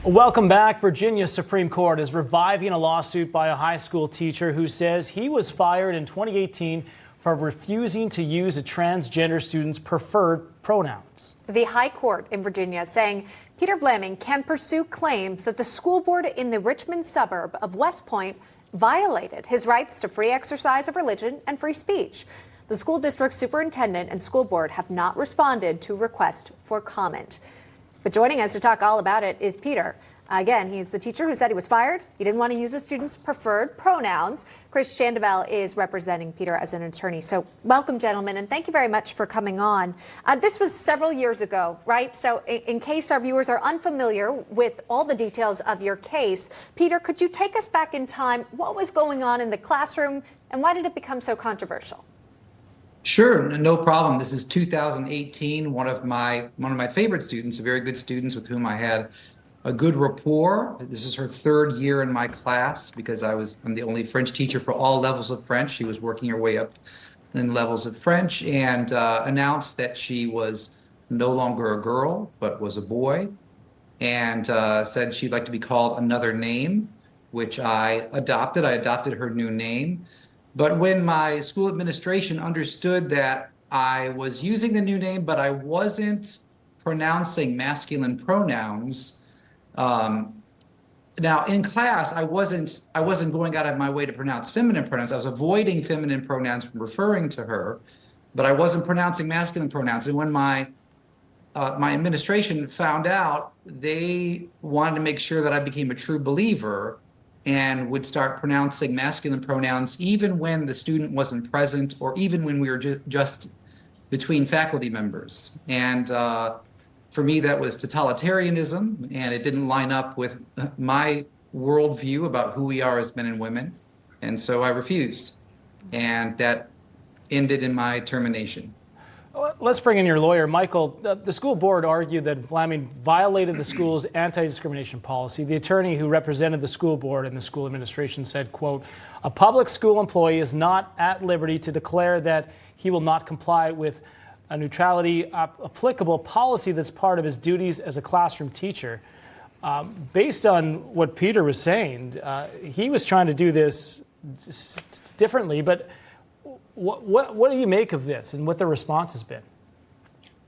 Welcome back. Virginia's Supreme Court is reviving a lawsuit by a high school teacher who says he was fired in 2018 for refusing to use a transgender student's preferred pronouns. The High Court in Virginia saying Peter Vlaming can pursue claims that the school board in the Richmond suburb of West Point violated his rights to free exercise of religion and free speech. The school district superintendent and school board have not responded to request for comment. But joining us to talk all about it is Peter. Again, he's the teacher who said he was fired. He didn't want to use a student's preferred pronouns. Chris Chandevel is representing Peter as an attorney. So welcome, gentlemen, and thank you very much for coming on. This was several years ago, right? So in case our viewers are unfamiliar with all the details of your case, Peter, could you take us back in time? What was going on in the classroom, and why did it become so controversial? Sure, no problem. This is 2018. One of my favorite students, a very good student with whom I had a good rapport. This is her third year in my class because I'm the only French teacher for all levels of French. She was working her way up in levels of French and announced that she was no longer a girl but was a boy, and said she'd like to be called another name, which I adopted. I adopted her new name. But when my school administration understood that I was using the new name, but I wasn't pronouncing masculine pronouns, now in class, I wasn't going out of my way to pronounce feminine pronouns. I was avoiding feminine pronouns from referring to her, but I wasn't pronouncing masculine pronouns. And when my administration found out, they wanted to make sure that I became a true believer and would start pronouncing masculine pronouns even when the student wasn't present or even when we were just between faculty members. And for me, that was totalitarianism, and it didn't line up with my worldview about who we are as men and women. And so I refused, and that ended in my termination. Let's bring in your lawyer, Michael. The school board argued that Vlaming violated the school's anti-discrimination policy. The attorney who represented the school board and the school administration said, quote, "A public school employee is not at liberty to declare that he will not comply with a neutrality applicable policy that's part of his duties as a classroom teacher." Based on what Peter was saying, he was trying to do this differently, but what do you make of this and what the response has been?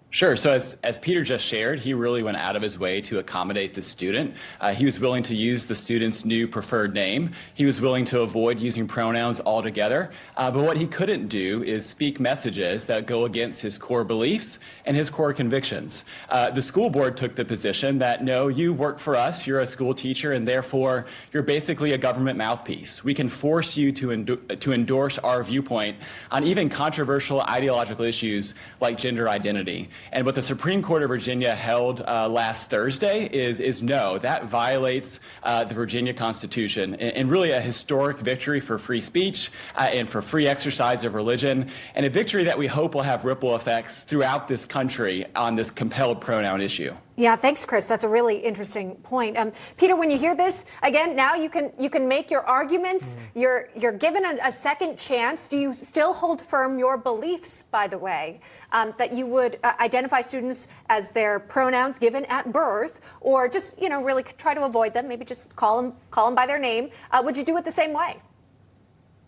Sure. So as Peter just shared, he really went out of his way to accommodate the student. He was willing to use the student's new preferred name. He was willing to avoid using pronouns altogether. But what he couldn't do is speak messages that go against his core beliefs and his core convictions. The school board took the position that, no, you work for us, you're a school teacher, and therefore you're basically a government mouthpiece. We can force you to endorse our viewpoint on even controversial ideological issues like gender identity. And what the Supreme Court of Virginia held last Thursday is no, that violates the Virginia Constitution, and really a historic victory for free speech and for free exercise of religion, and a victory that we hope will have ripple effects throughout this country on this compelled pronoun issue. Yeah, thanks, Chris. That's a really interesting point. Peter, when you hear this, again, now you can make your arguments. You're given a second chance. Do you still hold firm your beliefs, by the way, that you would identify students as their pronouns given at birth, or just, really try to avoid them, maybe just call them by their name? Would you do it the same way?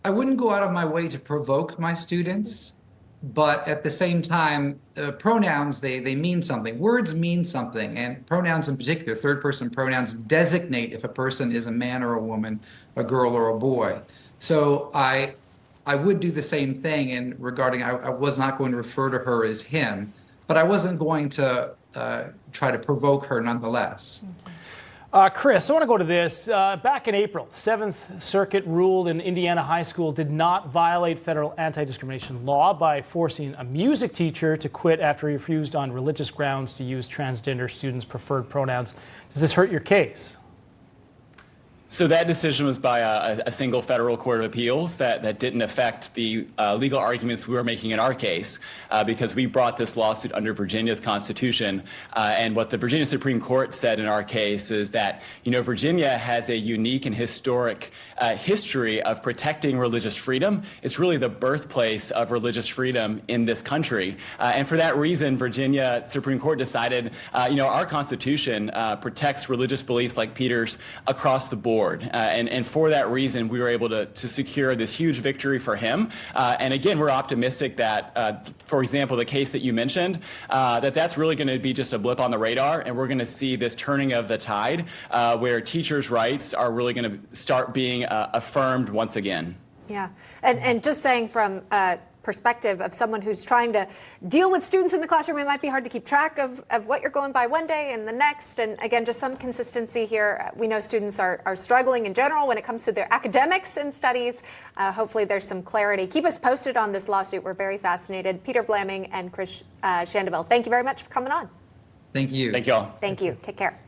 I wouldn't go out of my way to provoke my students, but at the same time, pronouns, they mean something. Words mean something, and pronouns in particular, third-person pronouns, designate if a person is a man or a woman, a girl or a boy. So I would do the same thing regarding, I was not going to refer to her as him, but I wasn't going to try to provoke her nonetheless. Chris, I want to go to this. Back in April, the 7th Circuit ruled an Indiana high school did not violate federal anti-discrimination law by forcing a music teacher to quit after he refused on religious grounds to use transgender students' preferred pronouns. Does this hurt your case? So that decision was by a single federal court of appeals that didn't affect the legal arguments we were making in our case because we brought this lawsuit under Virginia's Constitution. And what the Virginia Supreme Court said in our case is that, Virginia has a unique and historic history of protecting religious freedom. It's really the birthplace of religious freedom in this country. And for that reason, Virginia Supreme Court decided, our Constitution protects religious beliefs like Peter's across the board. And for that reason, we were able to secure this huge victory for him. And again, we're optimistic that, for example, the case that you mentioned, that's really going to be just a blip on the radar. And we're going to see this turning of the tide where teachers' rights are really going to start being affirmed once again. Yeah. And just saying from perspective of someone who's trying to deal with students in the classroom, it might be hard to keep track of what you're going by one day and the next. And again, just some consistency here. We know students are struggling in general when it comes to their academics and studies. Hopefully there's some clarity. Keep us posted on this lawsuit. We're very fascinated. Peter Vlaming and Chris Shandeville, thank you very much for coming on. Thank you. Thank you all. Thank you. Take care.